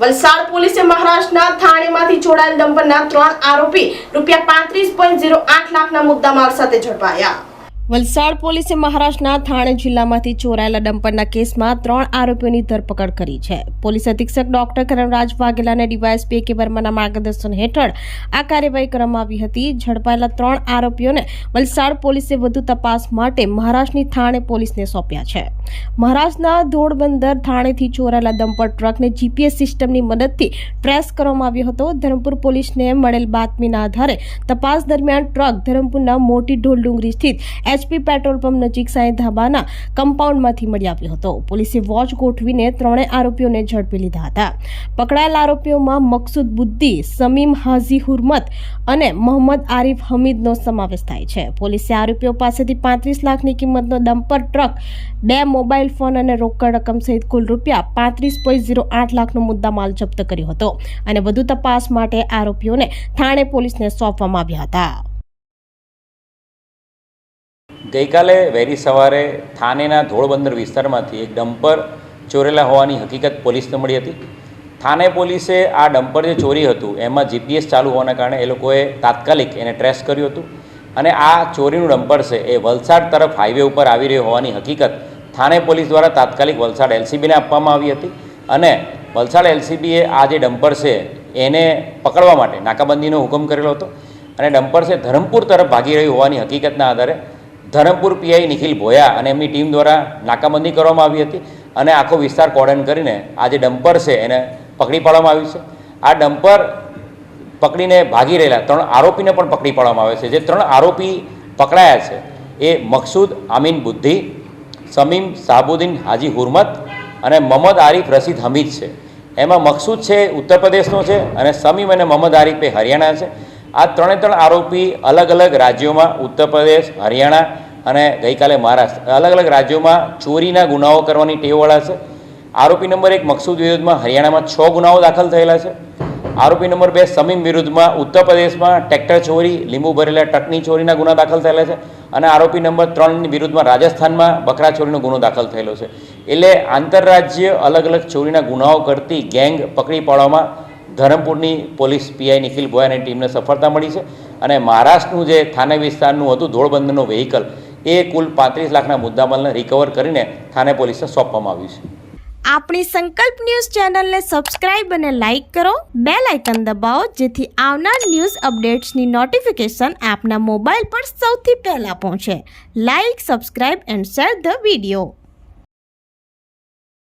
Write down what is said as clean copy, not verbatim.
વલસાડ પોલીસે મહારાષ્ટ્રના થાણેમાંથી જોડાયેલ ડમ્પરના 3 આરોપી ₹35.08 લાખના મુદ્દામાલ સાથે ઝડપાયા। વલસાડ પોલીસે મહારાષ્ટ્રના થાણે જિલ્લામાંથી ચોરાયેલા ડમ્પરના કેસમાં 3 આરોપીઓની ધરપકડ કરી છે। પોલીસ અધિક્ષક ડોક્ટર કરણરાજ વાઘેલા અને ડીવાયએસપી કે વર્માના માર્ગદર્શન હેઠળ આ કાર્યવાહી કરવામાં આવી હતી। ઝડપાયેલા 3 આરોપીઓને વલસાડ પોલીસે વધુ તપાસ માટે મહારાષ્ટ્રની થાણે પોલીસને સોંપ્યા છે। મહારાષ્ટ્રના ધોળબંદર થાણેથી ચોરાયેલા ડમ્પર ટ્રકને જીપીએસ સિસ્ટમની મદદથી ટ્રેસ કરવામાં આવ્યો હતો। ધરમપુર પોલીસને મળેલ બાતમીના આધારે તપાસ દરમિયાન ટ્રક ધરમપુરના મોટી ઢોલડુંગરી સ્થિત HP પેટ્રોલ પંપ નજીક સાંઈ ધાબાના કમ્પાઉન્ડમાંથી મળી આવ્યો હતો। પોલીસે વોચ ગોઠવીને 3 આરોપીઓને ઝડપી લીધા હતા। પકડાયેલ આરોપીઓમાં મકસૂદ બુદ્દી, સમીમ હાજી હુરમત અને મોહમ્મદ આરિફ હમીદનો સમાવેશ થાય છે। પોલીસે આરોપીઓ પાસેથી 35 લાખની કિંમતનો ડમ્પર ટ્રક, 2 મોબાઈલ ફોન અને રોકડ રકમ સહિત કુલ ₹35.08 લાખનો મુદ્દામાલ જપ્ત કર્યો હતો અને વધુ તપાસ માટે આરોપીઓને થાણે પોલીસને સોંપવામાં આવ્યા હતા। ગઈકાલે વહેલી સવારે થાનેના ધોળબંદર વિસ્તારમાંથી એક ડમ્પર ચોરેલા હોવાની હકીકત પોલીસને મળી હતી। થાને પોલીસે આ ડમ્પર જે ચોરી હતું એમાં જીપીએસ ચાલુ હોવાના કારણે એ લોકોએ તાત્કાલિક એને ટ્રેસ કર્યું હતું અને આ ચોરીનું ડમ્પર છે એ વલસાડ તરફ હાઈવે ઉપર આવી રહ્યો હોવાની હકીકત થાને પોલીસ દ્વારા તાત્કાલિક વલસાડ એલસીબીને આપવામાં આવી હતી અને વલસાડ એલસીબીએ આ જે ડમ્પર છે એને પકડવા માટે નાકાબંધીનો હુકમ કરેલો હતો અને ડમ્પર છે ધરમપુર તરફ ભાગી રહ્યું હોવાની હકીકતના આધારે ધરમપુર પીઆઈ નિખિલ ભોયા અને એમની ટીમ દ્વારા નાકાબંધી કરવામાં આવી હતી અને આખો વિસ્તાર કોર્ડન કરીને આ જે ડમ્પર છે એને પકડી પાડવામાં આવ્યું છે। આ ડમ્પર પકડીને ભાગી રહેલા 3 આરોપીને પણ પકડી પાડવામાં આવે છે। જે 3 આરોપી પકડાયા છે એ મકસૂદ આમીન બુદ્ધી, સમીમ સાબુદ્દીન હાજી હુરમત અને મોહમ્મદ આરિફ રશીદ હમીદ છે। એમાં મકસૂદ છે ઉત્તર પ્રદેશનો છે અને સમીમ અને મોહમ્મદ આરિફ એ હરિયાણા છે। આ 3 આરોપી અલગ અલગ રાજ્યોમાં ઉત્તર પ્રદેશ, હરિયાણા અને ગઈકાલે મહારાષ્ટ્ર અલગ અલગ રાજ્યોમાં ચોરીના ગુનાઓ કરવાની ટેવવાળા છે। આરોપી નંબર 1 મકસૂદ વિરુદ્ધમાં હરિયાણામાં 6 ગુનાઓ દાખલ થયેલા છે। આરોપી નંબર 2 સમીમ વિરુદ્ધમાં ઉત્તર પ્રદેશમાં ટ્રેક્ટર ચોરી, લીંબુ ભરેલા ટ્રકની ચોરીના ગુના દાખલ થયેલા છે અને આરોપી નંબર 3 વિરુદ્ધમાં રાજસ્થાનમાં બકરા ચોરીનો ગુનો દાખલ થયેલો છે। એટલે આંતરરાજ્ય અલગ અલગ ચોરીના ગુનાઓ કરતી ગેંગ પકડી પાડવામાં ધરમપુરની પોલીસ પીઆઈ નિખિલ ભોયાની ટીમને સફળતા મળી છે અને મહારાષ્ટ્રનું જે થાને વિસ્તારનું હતું ધોળબંદરનું વ્હીકલ એ કુલ 35 લાખના મુદ્દામાલને રિકવર કરીને થાને પોલીસને સોંપવામાં આવ્યું છે। આપણી સંકલ્પ ન્યૂઝ ચેનલને સબસ્ક્રાઇબ અને લાઇક કરો, બેલ આઇકન દબાવો જેથી આવનાર ન્યૂઝ અપડેટ્સની નોટિફિકેશન આપના મોબાઈલ પર સૌથી પહેલા પહોંચે। Like, subscribe and share the video.